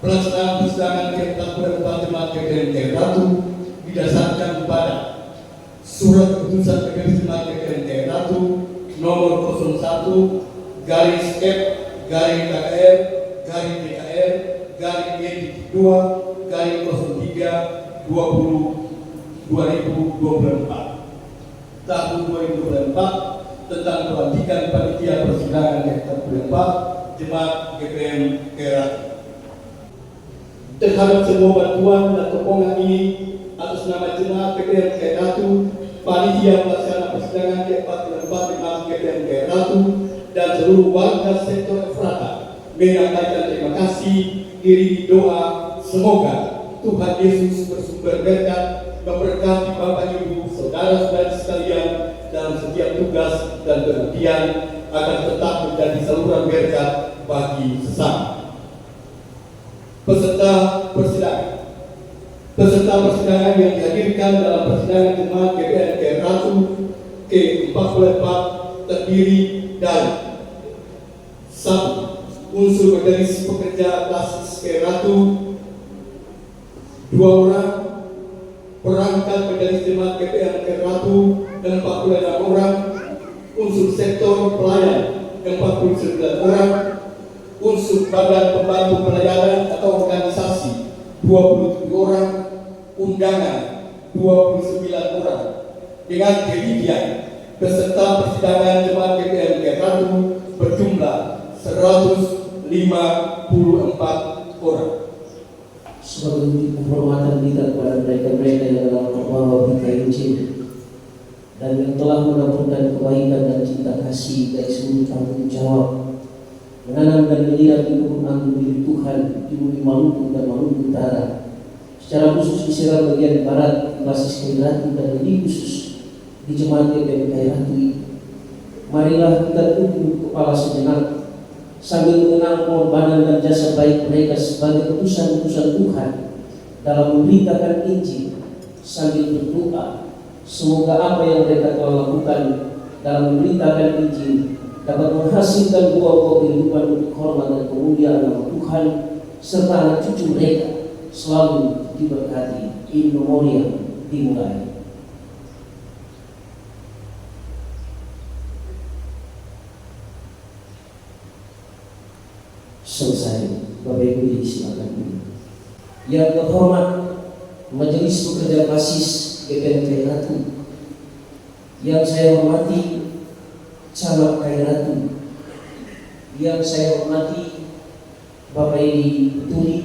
Pelaksanaan persidangan ke-44 Jemaat GKN Kair Ratu didasarkan pada Surat Keputusan Majelis Jemaat GKN Kair Ratu nomor 01 garis F garing KKR garing DKR garing E2 garing 03 20 2024 tahun 2024 tentang pelantikan panitia persidangan ke-44 Jemaat GKN Kair Ratu. Terhadap semua bantuan dan sokongan ini atas nama Jemaat GKN Kair Ratu, panitia pelaksana persidangan ke-44 Jemaat GKN Kair Ratu dan seluruh warga sektor Efrata menyampaikan terima kasih, iringi doa semoga Tuhan Yesus bersumber berkat memberkati Bapak Ibu, saudara-saudara sekalian dalam setiap tugas dan pengabdian agar tetap menjadi saluran berkat bagi sesama. Peserta persidangan yang dihadirkan dalam persidangan Jemaat GKN Kair Ratu ke-44 terdiri dari 1. Unsur majelis pekerja basis Kair Ratu 2 orang, perangkat majelis Jemaat GKN Kair Ratu 46 orang, unsur sektor pelayan 49 orang, unsur badan pembantu pelayanan atau organisasi 27 orang, undangan 29 orang. Dengan demikian, peserta persidangan Jemaat GKN Kair Ratu berjumlah 154 orang. Sebagai bukti penghormatan kita kepada mereka-mereka yang telah membawa berita Injil dan yang telah menaburkan kebaikan dan cinta kasih dari seluruh tanggung jawab menanam dan menyiram di kebun anggur milik Tuhan di bumi Maluku dan Maluku Utara, secara khusus di Seram bagian barat di basis Kair Ratu dan lebih khusus di Jemaat GKN Kair Ratu ini. Marilah kita tunduk kepala sejenak sambil mengenang pengorbanan dan jasa baik mereka sebagai utusan-utusan Tuhan dalam memberitakan Injil, sambil berdoa semoga apa yang mereka telah lakukan dalam memberitakan Injil dapat menghasilkan buah-buah kehidupan untuk hormat dan kemuliaan nama Tuhan serta anak cucu mereka selalu diberkati. In memoriam dimulai. Selesai, Bapak Ibu disilakan. Yang terhormat Majelis Pekerja Basis GKN Kair Ratu, yang saya hormati Camat Kair Ratu, yang saya hormati Bapak Edi Betuli,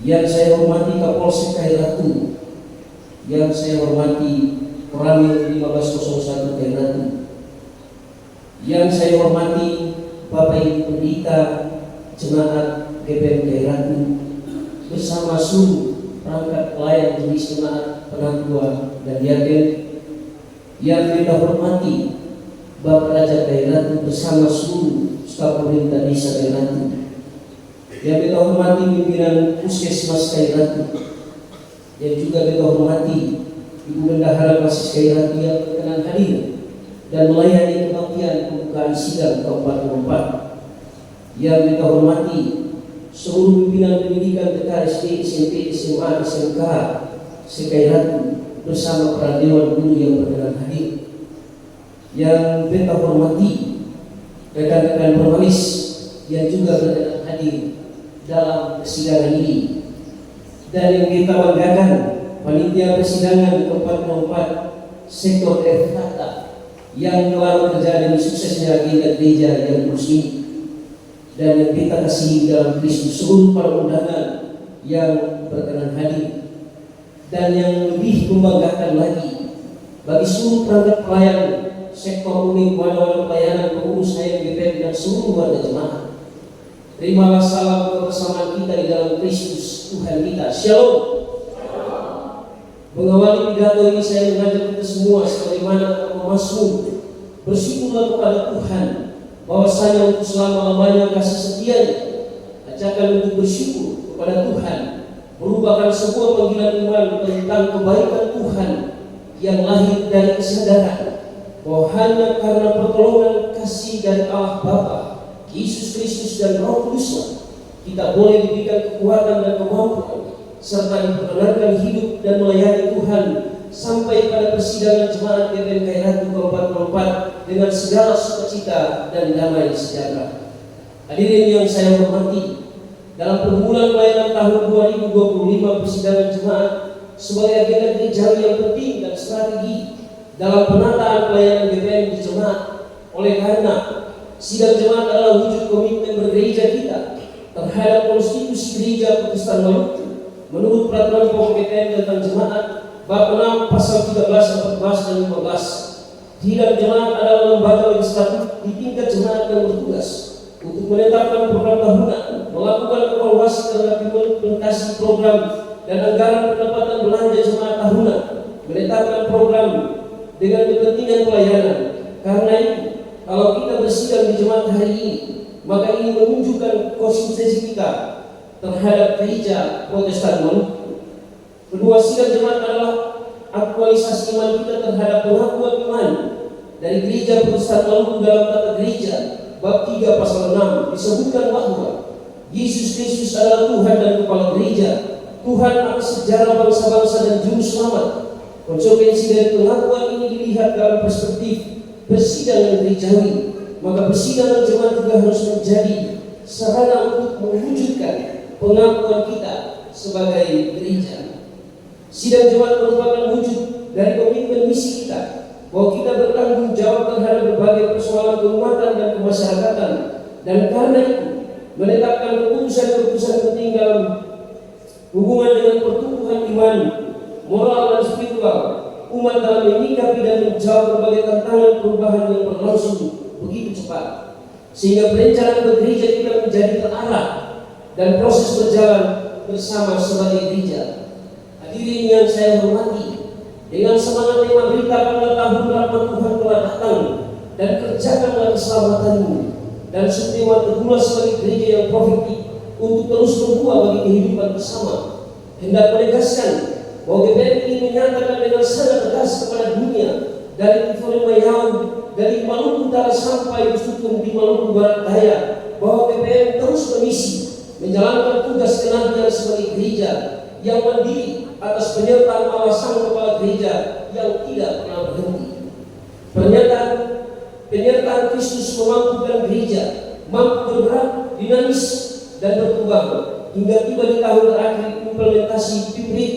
yang saya hormati Kapolsek Kair Ratu, yang saya hormati Koramil 1501 Kair Ratu, yang saya hormati Bapak Ibu Pendeta Jemaat GKN Kair Ratu bersama seluruh perangkat pelayan jenis jemaat, penatua dan diaken, yang kita hormati Bapak Raja Kair Ratu bersama seluruh staf pemerintah desa Kair Ratu, yang kita hormati pimpinan Puskesmas Kair Ratu, yang juga kita hormati Ibu Bendahara Basis Kair Ratu yang berkenan hadir dan melayani kebaktian pembukaan sidang ke-44, yang kita hormati seluruh pimpinan pendidikan TK, SD, SMP, SMA, SMK se-Kair Ratu bersama para dewan guru yang berkenan hadir, yang kita hormati rekan-rekan formalis yang juga berkenan hadir dalam persidangan ini, dan yang kita banggakan panitia persidangan ke-44 sektor Efrata yang telah bekerja demi suksesnya agenda gereja yang kudus ini, dan yang kita kasihi dalam Kristus seluruh para undangan yang berkenan hadir, dan yang lebih membanggakan lagi bagi seluruh perangkat pelayan sektor unit wadah pelayanan pengurus HMGP dan seluruh warga jemaat. Terimalah salam kebersamaan kita di dalam Kristus Tuhan kita. Shalom. Mengawali pidato ini saya mengajak kita semua sebagaimana Mazmur, bersyukurlah kepada Tuhan bahwasanya untuk selama-lamanya kasih setianya. Ajakan untuk bersyukur kepada Tuhan merupakan sebuah panggilan iman tentang kebaikan Tuhan yang lahir dari kesadaran bahwa hanya karena pertolongan kasih dari Allah Bapa, Yesus Kristus dan Roh Kudus kita boleh diberikan kekuatan dan kemampuan serta diperkenankan hidup dan melayani Tuhan sampai pada persidangan jemaat GPM Khairatu ke-44 dengan segala sukacita dan damai sejahtera. Hadirin yang saya hormati, dalam perbulan pelayanan tahun 2025 persidangan jemaat sebagai agenda gerejawi yang penting dan strategi dalam penataan pelayanan GPM di jemaat. Oleh karena sidang jemaat adalah wujud komitmen bergereja kita terhadap konstitusi gereja Protestan Maluku menurut peraturan pokok GPM tentang jemaat bab 6 pasal 13, 14 dan 15. Sidang jemaat adalah lembaga legislatif di tingkat jemaat yang bertugas untuk menetapkan program tahunan, melakukan evaluasi terhadap implementasi program dan anggaran pendapatan belanja jemaat tahunan, menetapkan program dengan kepentingan pelayanan. Karena itu, kalau kita bersidang di jemaat hari ini, maka ini menunjukkan konsistensi kita terhadap gereja Protestan Maluku. Kedua, sidang jemaat adalah aktualisasi iman kita terhadap pengakuan iman dari gereja Protestan Maluku dalam tata gereja. Bab 3 pasal 6 disebutkan bahwa Yesus Kristus adalah Tuhan dan Kepala Gereja, Tuhan atas sejarah bangsa-bangsa dan Juru Selamat. Konsekuensi dari pengakuan ini dilihat dalam perspektif persidangan gerejawi, maka persidangan jemaat juga harus menjadi sarana untuk mewujudkan pengakuan kita sebagai gereja. Sidang jemaat merupakan wujud dari komitmen misi kita bahwa kita bertanggung jawab terhadap berbagai persoalan keumatan dan kemasyarakatan, dan karena itu menetapkan keputusan-keputusan penting dalam hubungan dengan pertumbuhan iman, moral dan spiritual umat dalam menyikapi dan menjawab berbagai tantangan perubahan yang berlangsung begitu cepat, sehingga perencanaan bergereja kita menjadi terarah dan proses berjalan bersama sebagai gereja. Hadirin yang saya hormati, dengan semangat tema beritakanlah tahun rahmat Tuhan telah datang dan kerjakanlah keselamatanmu, dan subtema teguhlah sebagai gereja yang profetik untuk terus berbuah bagi kehidupan bersama, hendak menegaskan bahwa GPM ini menyatakan dengan sangat tegas kepada dunia dari Tivoli Mayau, dari Maluku Utara sampai Besutung di Maluku Barat Daya, bahwa GPM terus bermisi menjalankan tugas kenabian sebagai gereja yang mandiri atas penyertaan Allah Sang Kepala Gereja yang tidak pernah berhenti. Penyertaan Kristus memampukan gereja mampu bergerak, dinamis dan berkembang hingga tiba di tahun terakhir implementasi PIPRIT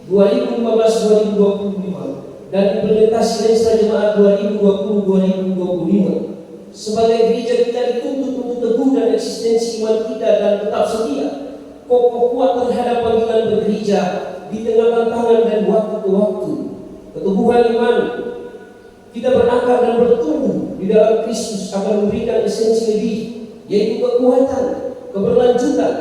2015-2025 dan implementasi Resta Jemaat 2020-2025. Sebagai gereja kita dituntut untuk teguh dan eksistensi iman kita dan tetap setia, kokoh kuat terhadap panggilan bergereja di tengah tantangan dan waktu ke waktu. Keteguhan iman kita berakar dan bertumbuh di dalam Kristus akan memberikan esensi lebih, yaitu kekuatan, keberlanjutan.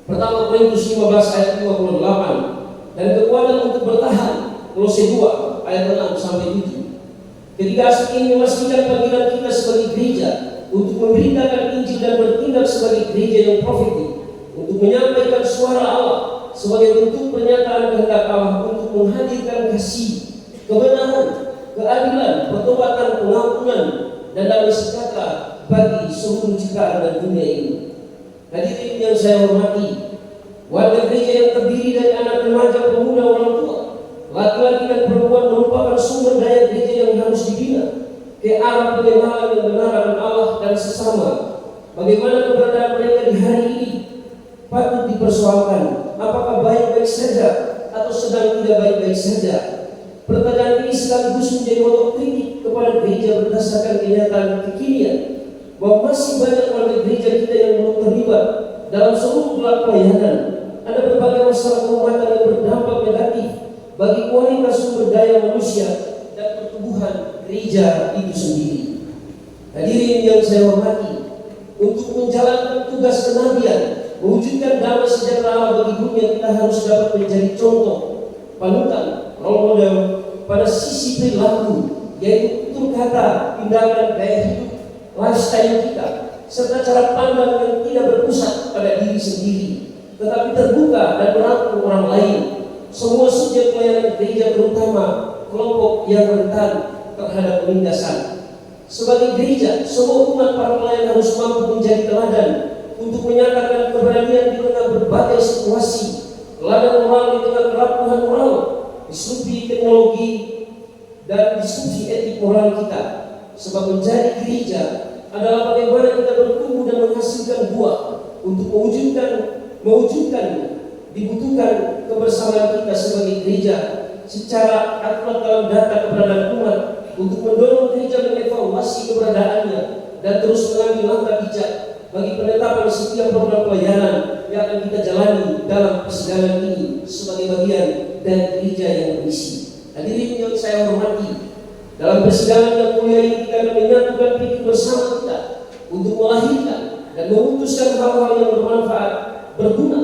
Pertama Korintus 15 ayat 28, dan kekuatan untuk bertahan. Kolose 2 ayat 6 sampai 7. Ketiga aspek ini memastikan panggilan kita sebagai gereja untuk memberitakan Injil dan bertindak sebagai gereja yang profetik, untuk menyampaikan suara Allah sebagai bentuk pernyataan kehendak Allah untuk menghadirkan kasih, kebenaran, keadilan, pertobatan, pengampunan, dan damai sejahtera bagi seluruh ciptaan dan dunia ini. Hadirin yang saya hormati, warga gereja yang terdiri dari anak remaja, pemuda, orang tua, laki-laki dan perempuan merupakan sumber daya gereja yang harus dibina ke arah pengenalan yang benar akan Allah dan sesama. Bagaimana keberadaan mereka di hari ini patut dipersoalkan. Apakah baik-baik saja atau sedang tidak baik-baik saja? Pertanyaan ini sekaligus menjadi motor kritik kepada gereja berdasarkan kenyataan kekinian bahwa masih banyak warga gereja kita yang belum terlibat dalam seluruh gelar pelayanan. Ada berbagai masalah keumatan yang berdampak negatif bagi kualitas sumber daya manusia dan pertumbuhan gereja itu sendiri. Hadirin yang saya hormati, untuk menjalankan tugas kenabian, mewujudkan damai sejahtera Allah bagi dunia, kita harus dapat menjadi contoh, panutan, role model pada sisi perilaku, yaitu tutur kata, tindakan, gaya hidup, lifestyle kita, serta cara pandang yang tidak berpusat pada diri sendiri, tetapi terbuka dan merangkul orang lain. Semua subjek pelayanan gereja, terutama kelompok yang rentan terhadap penindasan. Sebagai gereja, semua umat para pelayan harus mampu menjadi teladan untuk menyatakan keberanian di tengah berbagai situasi, ladang moral di tengah kerapuhan moral, disrupsi teknologi dan disrupsi etik moral kita. Sebab menjadi gereja adalah bagaimana kita bertumbuh dan menghasilkan buah untuk mewujudkan dibutuhkan kebersamaan kita sebagai gereja secara akurat dalam data keberadaan umat, untuk mendorong gereja mengevaluasi keberadaannya dan terus mengambil langkah bijak bagi penetapan setiap program pelayanan yang akan kita jalani dalam persidangan ini sebagai bagian dari gereja yang bermisi. Hadirin yang saya hormati, dalam persidangan yang mulia ini kita akan menyatukan pikir bersama kita untuk melahirkan dan memutuskan hal-hal yang bermanfaat, berguna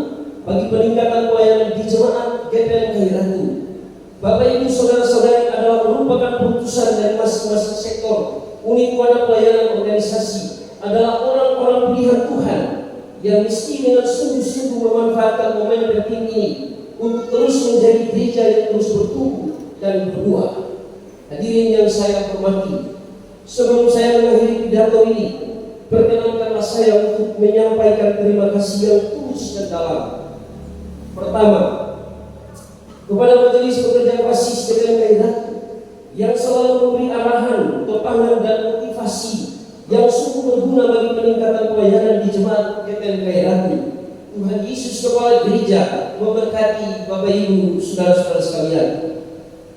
bagi peningkatan pelayanan di jemaat GPN Khairatul. Bapak Ibu saudara-saudari, adalah merupakan keputusan dari masing-masing sektor unit wadah pelayanan organisasi, adalah orang-orang pilihan Tuhan yang mesti dengan sungguh-sungguh memanfaatkan momen penting ini untuk terus menjadi gereja yang terus bertumbuh dan berbuah. Hadirin yang saya hormati, sebelum saya mengakhiri pidato ini, perkenankanlah saya untuk menyampaikan terima kasih yang tulus dan dalam. Pertama, kepada Majelis Pekerja Basis GPN Khairatul yang selalu memberi arahan, topangan dan motivasi yang sungguh berguna bagi peningkatan pelayanan di jemaat GPN Khairatul. Tuhan Yesus Kepala Gereja memberkati Bapak Ibu saudara-saudara sekalian.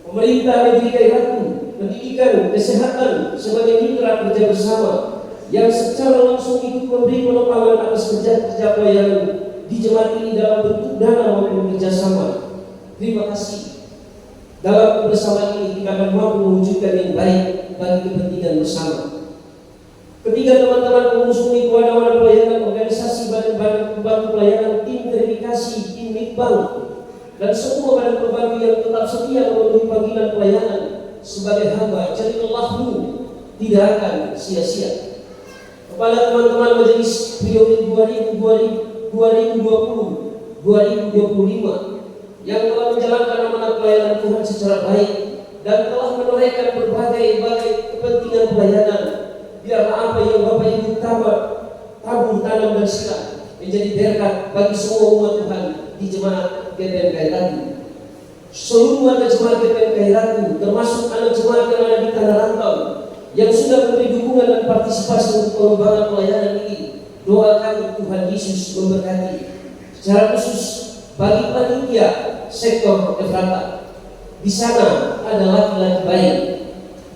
Pemerintah Negeri Khairatul, pendidikan, kesehatan sebagai mitra kerja bersama yang secara langsung ikut memberi penoplangan atas kerja-kerja pelayanan di jemaat ini dalam bentuk dana maupun kerjasama. Terima kasih. Dalam kebersamaan ini kita akan mampu mewujudkan yang baik bagi kepentingan bersama. Ketiga, teman-teman pengurus unit wadah-wadah pelayanan, organisasi badan-badan pembantu pelayanan, tim verifikasi, tim Litbang, dan semua badan pembantu yang tetap setia memenuhi panggilan pelayanan sebagai hamba Jalilullahu tidak akan sia-sia. Kepada teman-teman Majelis periode 2020-2025 yang telah menjalankan amanat pelayanan Tuhan secara baik dan telah menorehkan berbagai kepentingan pelayanan, biarlah apa yang Bapak Ibu tabur, tanam dan siram menjadi berkat bagi semua umat Tuhan di jemaat GPN Khairatul. Seluruh warga jemaat GPN Khairatul, termasuk anak jemaat yang ada di tanah rantau yang sudah memberi dukungan dan partisipasi untuk pengembangan pelayanan ini, doakan Tuhan Yesus memberkati. Secara khusus bagi panitia sektor Efrata, di sana ada laki-laki baik,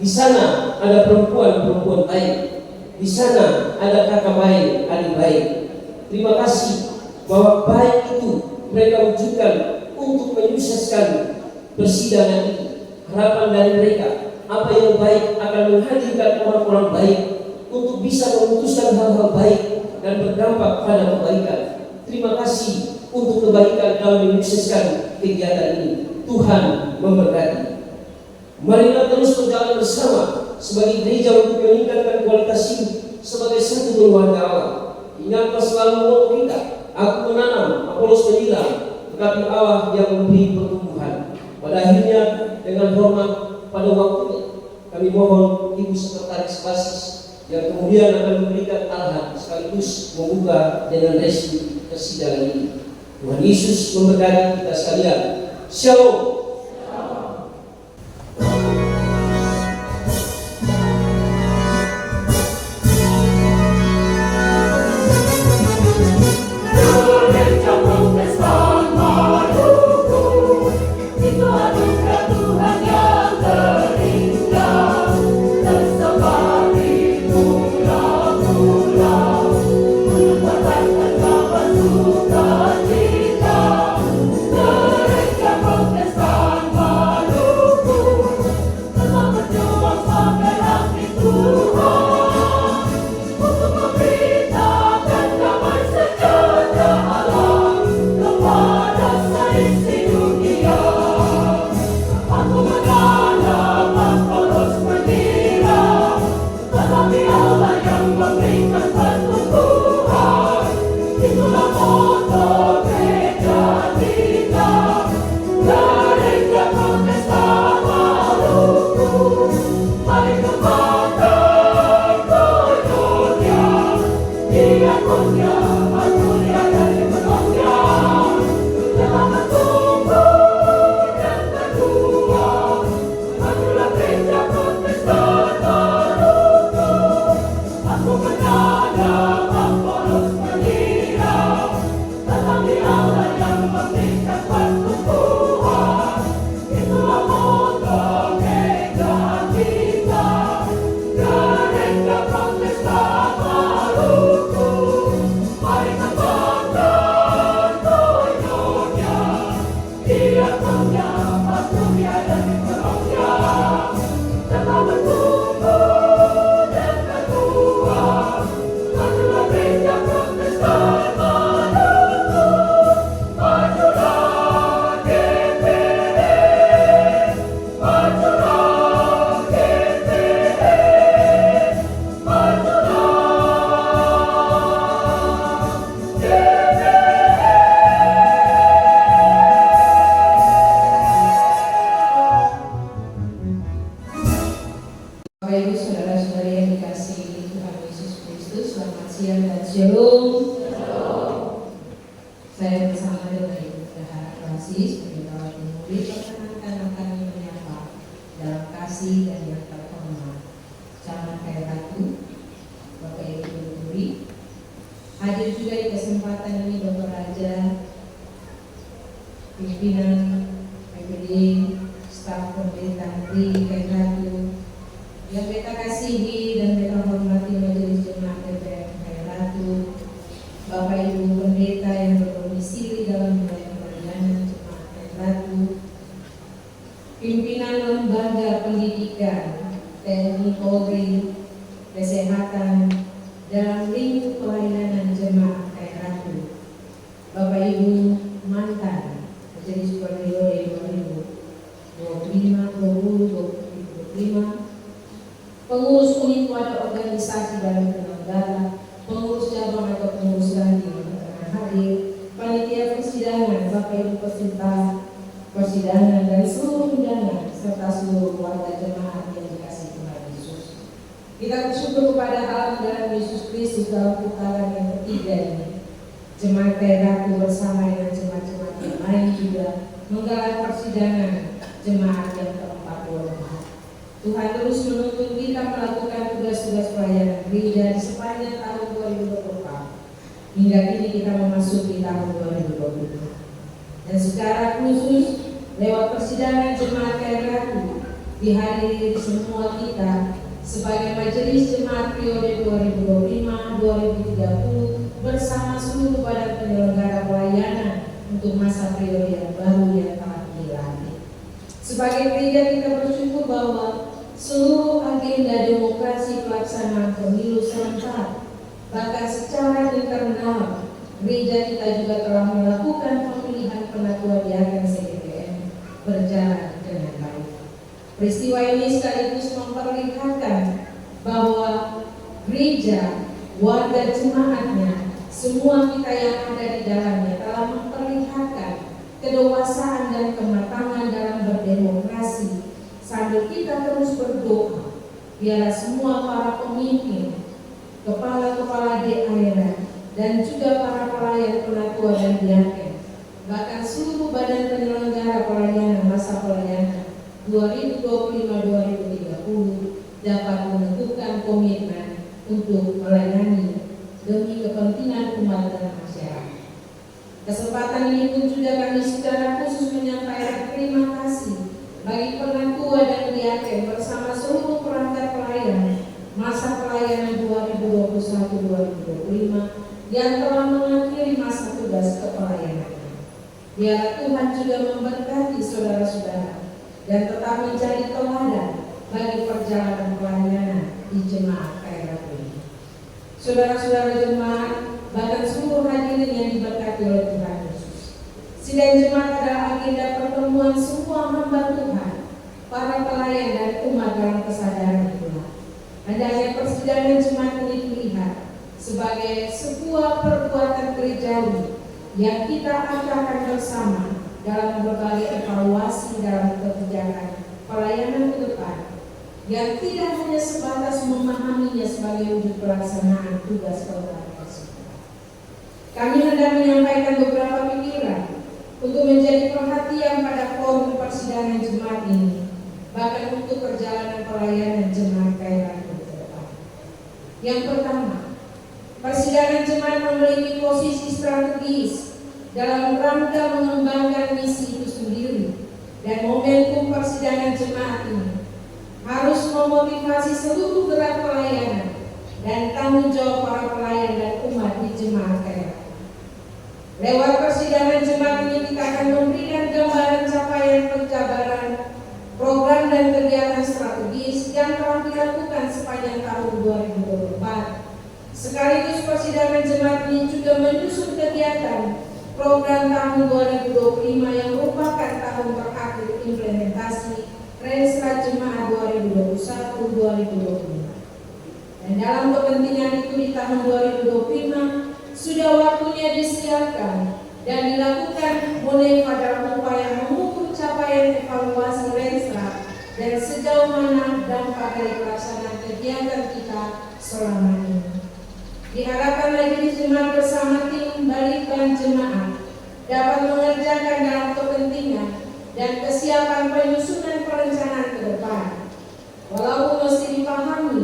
di sana ada perempuan-perempuan baik, di sana ada kakak baik, adik baik. Terima kasih bahwa baik itu mereka wujudkan untuk menyukseskan persidangan ini. Harapan dari mereka, apa yang baik akan menghadirkan orang-orang baik untuk bisa memutuskan hal-hal baik dan berdampak pada kebaikan. Terima kasih untuk kebaikan dalam menyukseskan kegiatan ini. Tuhan memberkati. Marilah terus berjalan bersama sebagai gereja untuk meningkatkan kualitas hidup sebagai satu keluarga Allah. Ingatlah selalu moto kita, aku menanam, Apolos menyiram, tetapi Allah yang memberi pertumbuhan. Pada akhirnya, dengan hormat pada waktunya, kami mohon Ibu Sekretaris Basis yang kemudian akan memberikan arahan sekaligus membuka dengan resmi persidangan ini. Tuhan Yesus memberkati kita sekalian. Shalom. Gereja Protestan Saya bersama dengan Ibu Pendahara Francis, Pendahara Murid, perkenankan kami menyapa dalam kasih dan yang terhormat Camat Ratu, Bapak Ibu Guru, hadir juga di kesempatan ini Bapak Raja, pimpinan PPD, staf pemerintahan negeri, Ratu, yang kita kasihi dan kita hormati Majelis Jemaat DPR Ratu, Bapak Ibu Pendeta yang berdomisili dalam wilayah pelayanan Jemaat Ratu, pimpinan lembaga pendidikan, TNI, Polri, kesehatan dalam lingkup pelayanan Jemaat Ratu, Bapak Ibu mantan Majelis Periode 2025, pengurus unit wadah organisasi dalam penyelenggara, pengurus cabang atau pengurus lanti yang pernah hadir, panitia persidangan, Bapak Ibu peserta persidangan dan seluruh undangan serta seluruh warga jemaat yang dikasihi Tuhan Yesus. Kita bersyukur kepada Allah dalam Yesus Kristus dalam putaran yang ketiga ini. Jemaat Ratu bersama dengan jemaat-jemaat yang lain juga menggelar persidangan jemaat yang ke-44. Tuhan terus menuntun kita melakukan tugas-tugas pelayanan gereja di sepanjang tahun 2024 hingga kini kita memasuki tahun 2025. Dan secara khusus lewat persidangan jemaat Ratu dihadiri semua kita sebagai Majelis Jemaat periode 2025-2030 bersama seluruh badan penyelenggara pelayanan untuk masa periode yang baru yang telah dilantik. Sebagai gereja kita bersyukur bahwa seluruh agenda demokrasi pelaksanaan pemilu serentak, bahkan secara internal, gereja kita juga telah melakukan pemilihan penatua diaken CGPM berjalan dengan baik. Peristiwa ini sekaligus memperlihatkan bahwa gereja, warga jemaatnya, semua kita yang ada di dalamnya telah memperlihatkan kedewasaan dan kematangan dalam berdemokrasi. Sambil kita terus berdoa, biarlah semua para pemimpin, kepala-kepala daerah, dan juga para pelayan penatua dan diaken, bahkan seluruh badan penyelenggara pelayanan masa pelayanan 2025-2030 dapat menentukan komitmen untuk melayani demi kepentingan umat dan masyarakat. Kesempatan ini pun juga kami secara khusus menyampaikan terima kasih bagi penatua dan diaken bersama seluruh perangkat pelayan masa pelayanan 2021-2025 yang telah mengakhiri masa tugas kepelayanannya. Biarlah Tuhan juga memberkati saudara-saudara dan tetap menjadi teladan bagi perjalanan pelayanan di jemaat Ratu ini. Saudara-saudara jemaat, bahkan seluruh hadirin yang diberkati oleh Tuhan Yesus. Sidang jemaat adalah agenda pertemuan semua hamba Tuhan, para pelayan dan umat dalam kesadaran itulah. Hendaknya persidangan jemaat ini dilihat sebagai sebuah perbuatan gerejawi yang kita akan bersama dalam berbagai evaluasi dalam kebijakan pelayanan ke depan, yang tidak hanya sebatas memahaminya sebagai wujud pelaksanaan tugas kewenangan tersebut. Kami hendak menyampaikan beberapa pikiran untuk menjadi perhatian pada forum persidangan jemaat ini, bahkan untuk perjalanan pelayanan jemaat Ratu ke depan. Yang pertama, persidangan jemaat memiliki posisi strategis dalam rangka mengembangkan misi itu sendiri, dan momentum persidangan jemaat ini harus memotivasi seluruh gerak pelayanan dan tanggung jawab para pelayan dan umat di jemaat Ratu. Lewat persidangan jemaat ini kita akan memberikan gambaran capaian penjabaran program dan kegiatan strategis yang telah dilakukan sepanjang tahun 2024. Sekaligus persidangan jemaat ini juga menyusun kegiatan program tahun 2025 yang merupakan tahun terakhir implementasi Renstra Jemaat 2021-2025. Dan dalam kepentingan itu di tahun 2025 sudah waktunya disiapkan dan dilakukan mulai pada upaya mengukur capaian evaluasi Renstra dan sejauh mana dampak dari pelaksanaan kegiatan kita selama ini. Diharapkan majelis jemaat bersama tim balitbang jemaat dapat mengerjakan dalam kepentingan dan kesiapan penyusunan perencanaan ke depan. Walaupun mesti dipahami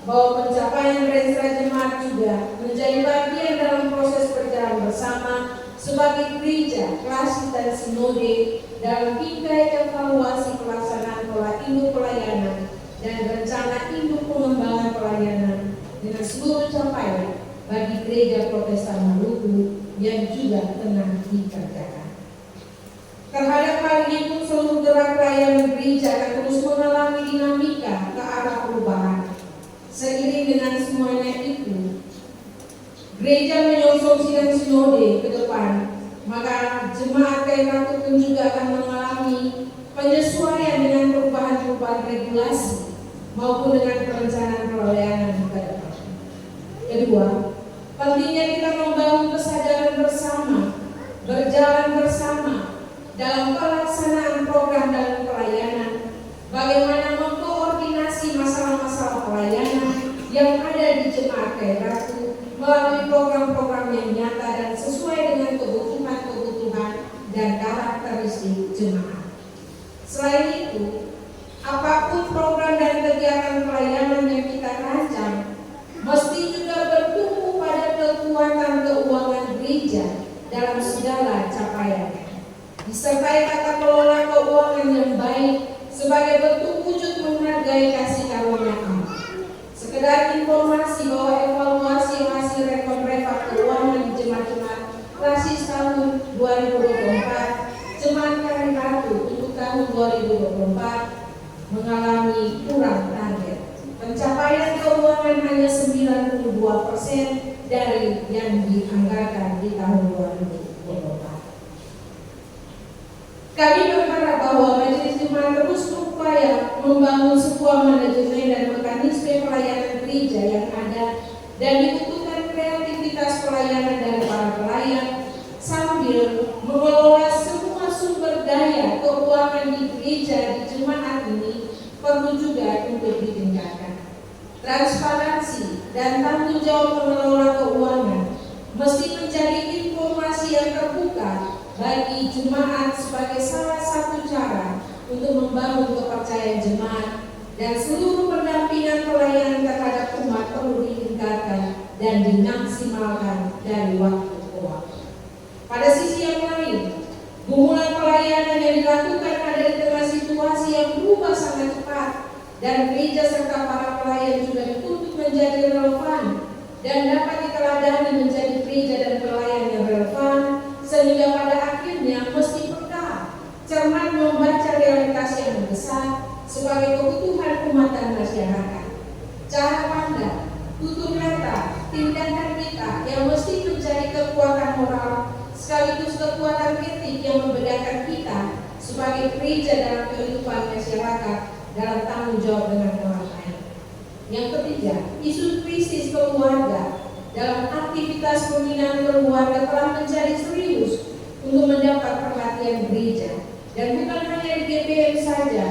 bahwa pencapaian Renstra Jemaat juga menjadi bagian dalam proses berjalan bersama sebagai gereja, klasik dan sinode dalam bingkai evaluasi pelaksanaan pola induk pelayanan dan rencana induk pengembangan pelayanan dengan seluruh capaian bagi gereja Protestan Maluku yang juga tengah dikerjakan. Terhadap hal ini pun seluruh gerak pelayanan gereja akan terus mengalami dinamika ke arah perubahan. Seiring dengan semuanya itu, gereja menyosong sidang sinode ke depan, maka jemaat Ratu pun juga akan mengalami penyesuaian dengan perubahan-perubahan regulasi maupun dengan perencanaan pelayanan ke depan. Kedua, pentingnya kita membangun kesadaran bersama, berjalan bersama dalam pelaksanaan program dalam pelayanan, bagaimana mengkoordinasi masalah-masalah pelayanan yang ada di jemaat Ratu melalui program-program yang nyata dan sesuai dengan kebutuhan dan karakteristik jemaat. Selain itu, apapun program dan kegiatan pelayanan yang kita rancang, mesti juga bertumpu pada kekuatan keuangan gereja dalam segala capaiannya, disertai tata kelola keuangan yang baik sebagai bentuk wujud menghargai kasih karunia Allah. Sekedar informasi bahwa evaluasi hasil rekon-rekap keuangan di jemaat-jemaat klasis tahun 2024, jemaat Ratu untuk tahun 2024 mengalami kurang target. Pencapaian keuangan hanya 92% dari yang dianggarkan di tahun 2024. Kami berharap bahwa Majelis Jemaat terus berupaya membangun sebuah manajemen dan mekanisme pelayanan gereja yang ada dan dibutuhkan kreativitas pelayanan dari para pelayan sambil mengelola semua sumber daya keuangan di gereja di jemaat ini perlu juga untuk ditingkatkan. Transparansi dan tanggung jawab pengelola keuangan mesti menjadi informasi yang terbuka bagi jemaat sebagai salah satu cara untuk membangun kepercayaan jemaat, dan seluruh pendampingan pelayanan terhadap umat perlu ditingkatkan dan dimaksimalkan dari waktu ke waktu. Pada sisi yang lain, gumulan pelayanan yang dilakukan ada di tengah situasi yang berubah sangat cepat, dan gereja serta para pelayan juga dituntut menjadi relevan dan dapat diteladani menjadi gereja dan pelayan yang relevan, sehingga pada akhirnya mesti peka, cermat membaca realitas yang mendesak sebagai kebutuhan umat dan masyarakat. Cara pandang, tutur kata, tindakan kita yang mesti menjadi kekuatan moral sekaligus kekuatan etik yang membedakan kita sebagai gereja dalam kehidupan masyarakat dalam tanggung jawab dengan orang lain. Yang ketiga, isu krisis keluarga dalam aktivitas pembinaan keluarga telah menjadi serius untuk mendapat perhatian gereja, dan bukan hanya di GBM saja.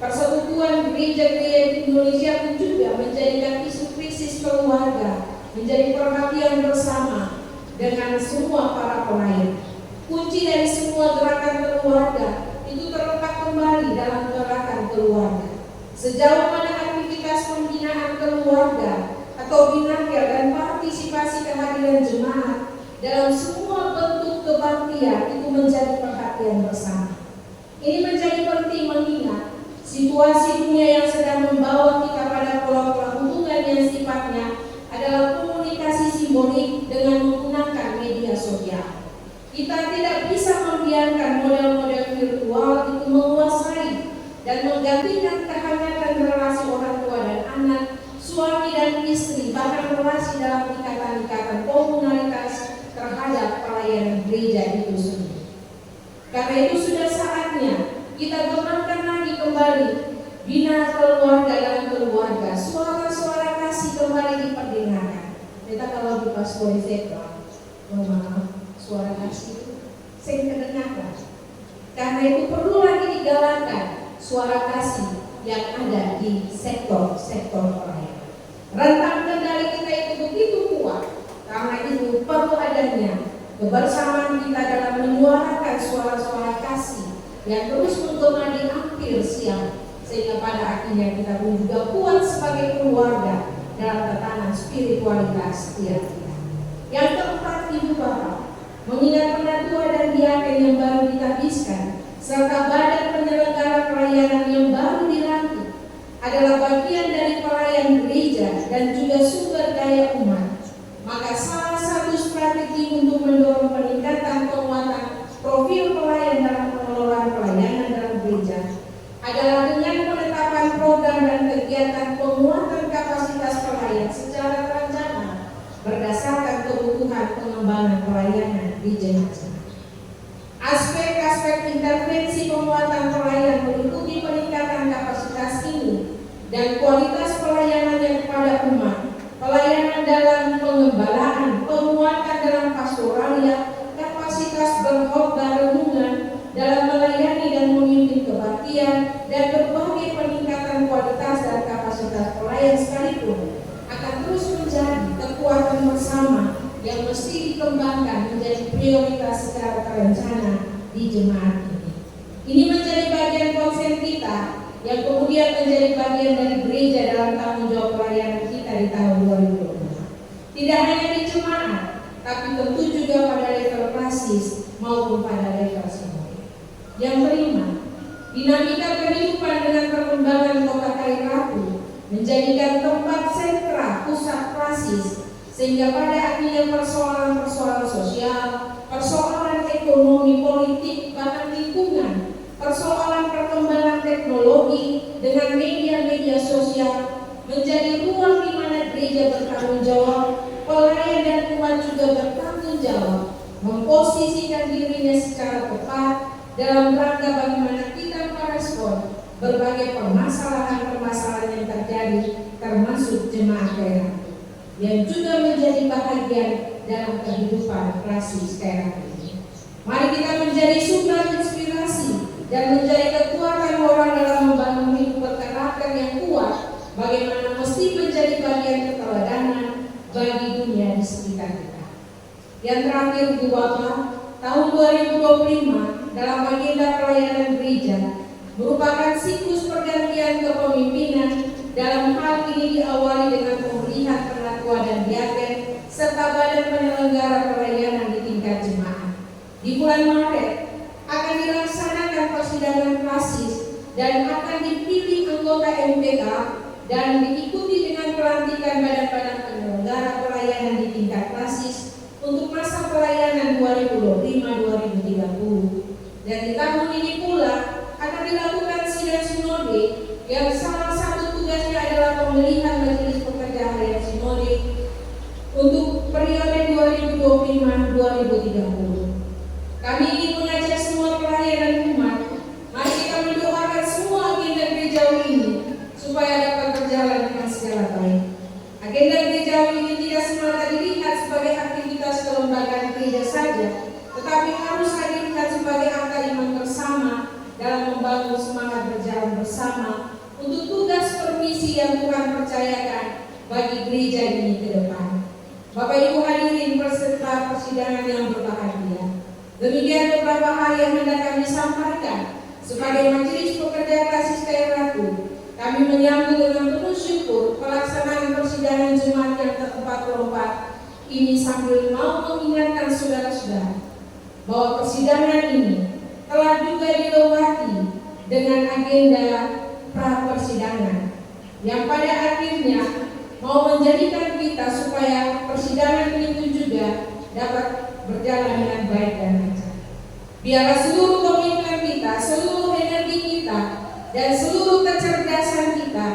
Persekutuan gereja-gereja di Indonesia pun juga menjadikan isu krisis keluarga menjadi perhatian bersama dengan semua para pelayan. Kunci dari semua gerakan keluarga itu terletak kembali dalam gerakan keluarga. Sejauh mana aktivitas pembinaan keluarga atau binaker dan partisipasi kehadiran jemaat dalam semua bentuk kebaktian itu menjadi perhatian bersama. Ini menjadi penting mengingat situasi dunia yang sedang membawa kita pada pola-pola hubungan yang sifatnya adalah komunikasi simbolik dengan menggunakan media sosial. Kita tidak bisa membiarkan model-model virtual itu menguasai dan menggantikan kehangatan relasi orang tua dan anak, suami dan istri, bahkan relasi dalam ikatan-ikatan komunalitas terhadap pelayanan gereja itu sendiri. Karena itu sudah saatnya kita kembangkan lagi kembali bina keluarga dalam keluarga, suara-suara kasih kembali diperdengarkan. Kita kalau di Paskori Sektor, suara kasih itu sering terdengarkan. Karena itu perlu lagi digalakkan suara kasih yang ada di sektor-sektor pelayanan. Rentang kendali kita itu begitu kuat, karena itu perlu adanya kebersamaan kita dalam menyuarakan suara-suara kasih yang terus menggema di akhir siang, sehingga pada akhirnya kita pun juga kuat sebagai keluarga dalam tatanan spiritualitas setiap kita. Yang keempat, Ibu Bapak, mengingat penatua dan diaken yang baru ditabiskan serta badan penyelenggara pelayanan yang baru dilantik adalah bagian dari pelayan gereja dan juga sumber daya umat, maka salah satu strategi untuk mendorong peningkatan penguatan profil pelayan dalam pengelolaan pelayanan dalam gereja adalah dengan penetapan program dan kegiatan penguatan kapasitas pelayan secara terencana berdasarkan kebutuhan pengembangan pelayanan di jemaat. Aspek-aspek intervensi penguatan pelayan meliputi peningkatan kapasitas ini dan kualitas pelayanan yang kepada umat, pelayanan dalam pengembalaan, penguatan dalam pastoralia, kapasitas berkhotbah renungan dalam melayani dan memimpin kebaktian, dan berbagai peningkatan kualitas dan kapasitas pelayan sekalipun akan terus menjadi kekuatan bersama yang mesti dikembangkan menjadi prioritas secara terencana di jemaat ini. Ini menjadi bagian konsen kita yang kemudian menjadi bagian dari gereja dalam tanggung jawab pelayanan kita di tahun 2020. Tidak hanya di jemaat, tapi tentu juga pada level klasis maupun pada level sinode. Yang kelima, dinamika kehidupan dengan perkembangan kota Kayu Ratu menjadikan tempat sentra pusat klasis, sehingga pada akhirnya persoalan-persoalan sosial, persoalan ekonomi, politik, bahkan lingkungan, persoalan perkembangan teknologi dengan media-media sosial menjadi ruang di mana gereja bertanggung jawab, pelayan dan umat juga bertanggung jawab memposisikan dirinya secara tepat dalam rangka bagaimana kita merespon berbagai permasalahan-permasalahan yang terjadi, termasuk jemaat Kayu Ratu yang juga menjadi bahagian dalam kehidupan klasis Kayu Ratu ini. Mari kita menjadi sumber inspirasi dan menjadi kekuatan moral dalam membangun hidup berkarakter yang kuat, bagaimana mesti menjadi bagian keteladanan bagi dunia di sekitar kita. Yang terakhir, Ibu Bapak, tahun 2025 dalam agenda pelayanan gereja merupakan siklus pergantian kepemimpinan. Dalam hal ini diawali dengan pemilihan penatua dan diaken serta badan penyelenggara pelayanan di tingkat jemaat. Di bulan Maret akan dilaksanakan persidangan klasis dan akan dipilih anggota MPK dan diikuti dengan pelantikan badan-badan penyelenggara pelayanan di tingkat klasis untuk masa pelayanan 2025-2030. Dan di tahun ini pula akan dilakukan sidang sinode yang salah satu tugasnya adalah pemilihan majelis pekerja harian sinode untuk periode 2025-2030. Kami ingin mengajak semua pelayan dan umat, mari kita mendoakan semua agenda gerejawi ini supaya dapat berjalan dengan segala baik. Agenda gerejawi ini tidak semata dilihat sebagai aktivitas kelembagaan gereja saja, tetapi harus dilihat sebagai angka iman bersama dalam membangun semangat berjalan bersama untuk tugas permisi yang Tuhan percayakan bagi gereja ini ke depan. Bapak Ibu hadirin peserta persidangan yang berbahagia, demikian beberapa hal yang hendak kami sampaikan sebagai Majelis Pekerja Klasis Kayu Ratu. Kami menyambut dengan penuh syukur pelaksanaan persidangan jemaat yang ke-44 ini sambil mau mengingatkan saudara-saudara bahwa persidangan ini telah juga dilewati dengan agenda pra-persidangan yang pada akhirnya mau menjadikan kita supaya persidangan itu juga dapat berjalan dengan baik dan lancar. Biarlah seluruh komitmen kita, seluruh energi kita, dan seluruh kecerdasan kita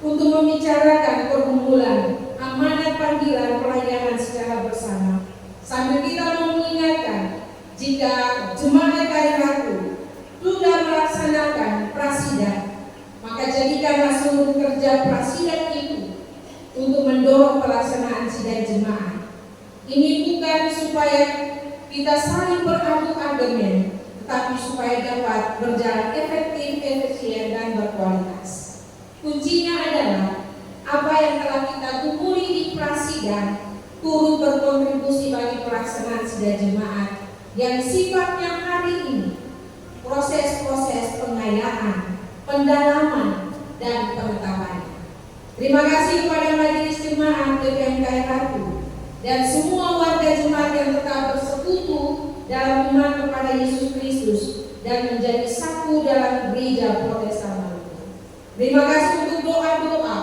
untuk membicarakan pergumulan amanat panggilan pelayanan secara bersama, sambil kita mengingatkan jika jemaat Kayu Ratu sudah melaksanakan prasidang, maka jadikanlah seluruh kerja prasidang itu untuk mendorong pelaksanaan sidang jemaat. Ini bukan supaya kita saling beradu argumen, tetapi supaya dapat berjalan efektif, efisien, dan berkualitas. Kuncinya adalah apa yang telah kita gumuli di prasidang turut berkontribusi bagi pelaksanaan sidang jemaat yang sifatnya hari ini proses-proses pengayaan, pendalaman, dan pengetahuan. Terima kasih kepada Majelis Jemaat GPMK Ratu dan semua warga jemaat yang tetap bersekutu dalam iman kepada Yesus Kristus dan menjadi satu dalam gereja Protestan Maluku. Terima kasih untuk doa-doa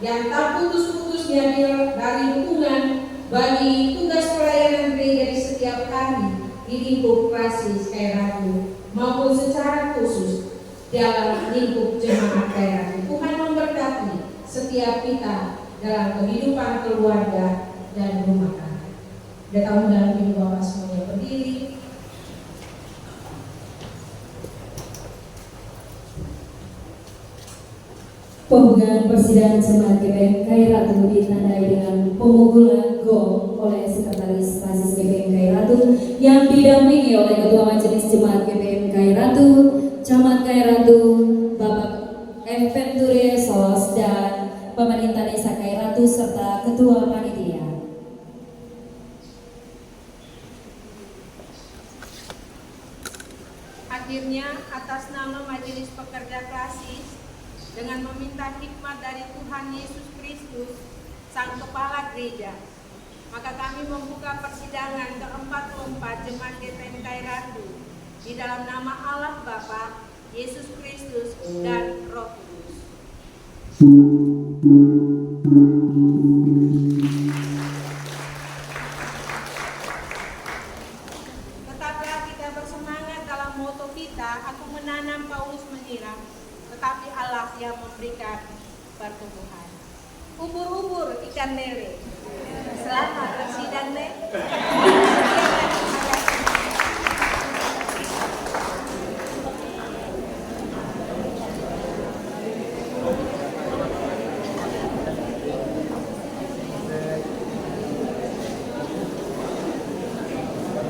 yang tak putus-putus dari dukungan bagi tugas pelayanan gereja di setiap hari di lingkup Prasis Ratu maupun secara khusus dalam lingkup jemaat Ratu. Tuhan memberkati setiap kita dalam kehidupan keluarga dan rumah tangga. Datang dalam ibu bapak semuanya berdiri. Pembukaan persidangan jemaat GPM Ratu ditandai dengan pemukulan gong oleh Sekretaris Prasis GPM Ratu yang didampingi oleh Ketua Majelis Jemaat GPM Ratu, Camat Ratu, Bapak F. Venture Sos dan Pemerintah Desa Ratu serta Ketua Panitia. Akhirnya atas nama Majelis Pekerja Prasis dengan meminta hikmat dari Tuhan Yesus Kristus, Sang Kepala Gereja, maka kami membuka persidangan ke-44 Jemaat GPM Ratu di dalam nama Allah Bapa, Yesus Kristus, dan Roh Kudus. Tetaplah kita bersemangat dalam moto kita, aku menanam, Paulus menyiram, tetapi Allah yang memberikan pertumbuhan. Ubur-ubur ikan lele. Selamat bersidang, Le.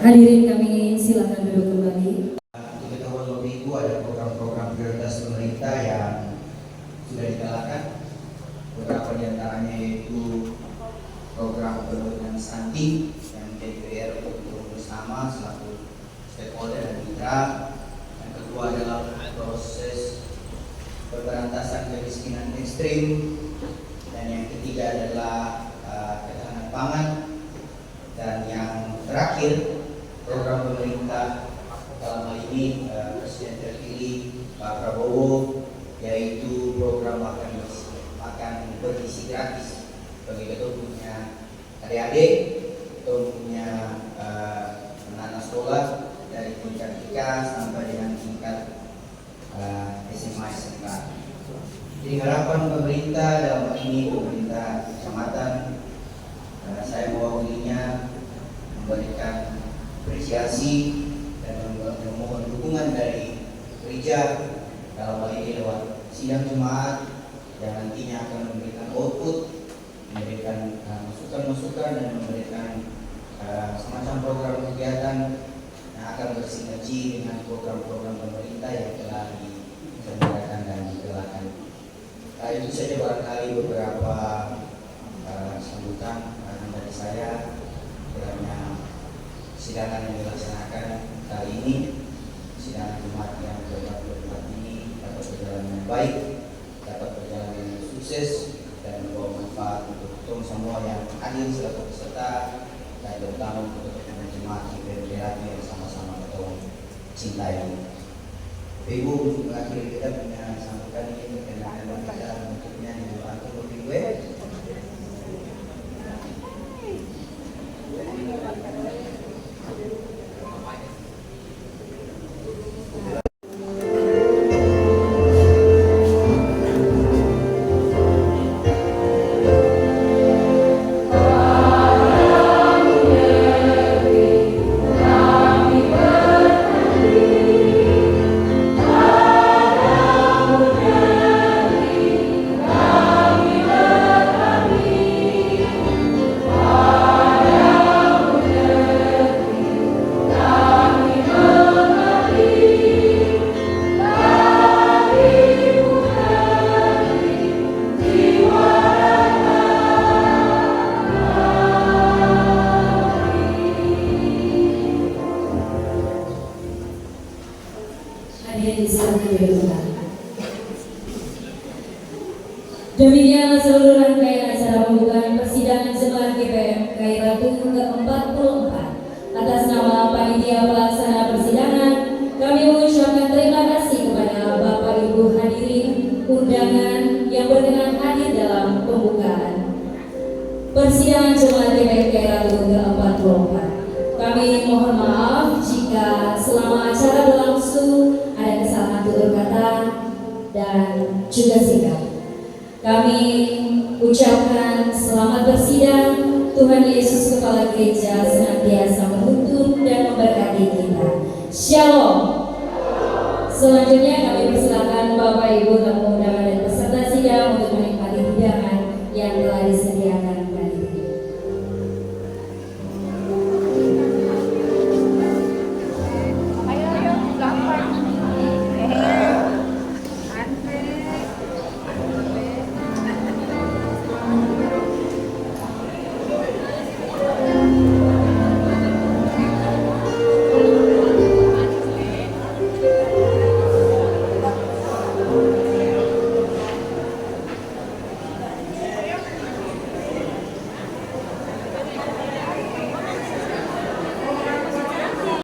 Hadirin kami silakan duduk kembali. Untuk ketahuan Bapak Ibu, ada program-program prioritas pemerintah yang sudah digalakan. Beberapa di antaranya yaitu program penurunan stunting yang menjadi PR untuk bersama selaku stakeholder dan mitra. Yang kedua adalah proses pemberantasan kemiskinan ekstrim, dan yang ketiga adalah ketahanan pangan, dan yang terakhir program pemerintah dalam hal ini Presiden terpilih Pak Prabowo, yaitu program makan bergizi gratis bagi ketumpunya adik-adik, ketumpunya anak-anak sekolah dari tingkat TK sampai dengan tingkat SMA SMK. Jadi harapan pemerintah dalam hal ini pemerintah kecamatan, saya mewakilinya memberikan apresiasi dan memohon dukungan dari gereja dalam hal ini lewat sidang jemaat yang nantinya akan memberikan output, memberikan masukan-masukan dan memberikan semacam program kegiatan yang akan bersinergi dengan program-program pemerintah yang telah diselenggarakan dan digalakan. Itu saja barangkali beberapa sambutan dari saya. Kiranya sidangan yang dilaksanakan kali ini, sidangan jemaat yang ke-44 ini dapat berjalan dengan baik, dapat berjalan dengan sukses, dan membawa manfaat untuk kita semua yang hadir selaku peserta, dan terutama untuk teman jemaat GPM yang sama-sama kita cintai. Ibu, untuk mengakhiri kita punya sambutan ini berkenaan dengan kita bentuknya di doa untuk gue. hadirin disertai berdoa. Demikianlah seluruh rangkaian acara pembukaan persidangan Jemaat GPM Kairatu ke-44. Atas nama panitia pelaksana persidangan, kami mengucapkan terima kasih kepada Bapak Ibu hadirin undangan yang berkenan hadir dalam pembukaan persidangan Jemaat GPM Kairatu ke-44. Kami mohon maaf jika selama acara berlangsung ada kesalahan tutur kata dan juga sikap. Kami ucapkan selamat bersidang. Tuhan Yesus Kepala Gereja senantiasa menuntun dan memberkati kita. Shalom. Selanjutnya kami persilakan Bapak Ibu